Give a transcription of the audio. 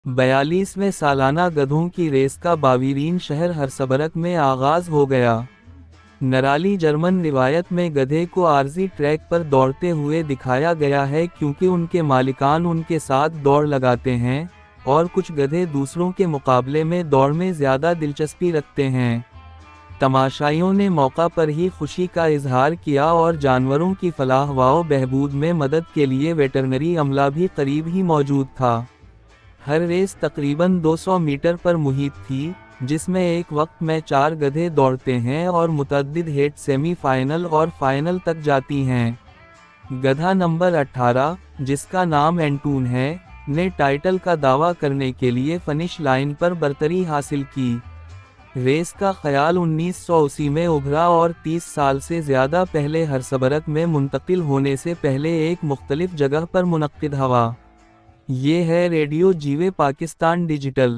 42वें सालाना गधों की रेस का बावीरीन शहर हर्सबरग में आगाज हो गया। नराली जर्मन रिवायत में गधे को आरजी ट्रैक पर दौड़ते हुए दिखाया गया है क्योंकि उनके मालिकान उनके साथ दौड़ लगाते हैं, और कुछ गधे दूसरों के मुकाबले में दौड़ में ज़्यादा दिलचस्पी रखते हैं। तमाशाइयों ने मौका पर ही खुशी का इजहार किया और जानवरों की फलाह व बहबूद में मदद के लिए वेटरनरी अमला भी करीब ही मौजूद था। हर रेस तकरीबन 200 मीटर पर मुहित थी, जिसमें एक वक्त में 4 गधे दौड़ते हैं और मुतअद्दिद हेट सेमीफाइनल और फाइनल तक जाती हैं। गधा नंबर 18, जिसका नाम एंटून है, ने टाइटल का दावा करने के लिए फिनिश लाइन पर बरतरी हासिल की। रेस का ख्याल 1980 में उभरा और 30 साल से ज़्यादा पहले हर्सबरग में मुंतकिल होने से पहले एक मुख्तलिफ जगह पर मुनक्किद हुआ। ये है रेडियो जीवे पाकिस्तान डिजिटल।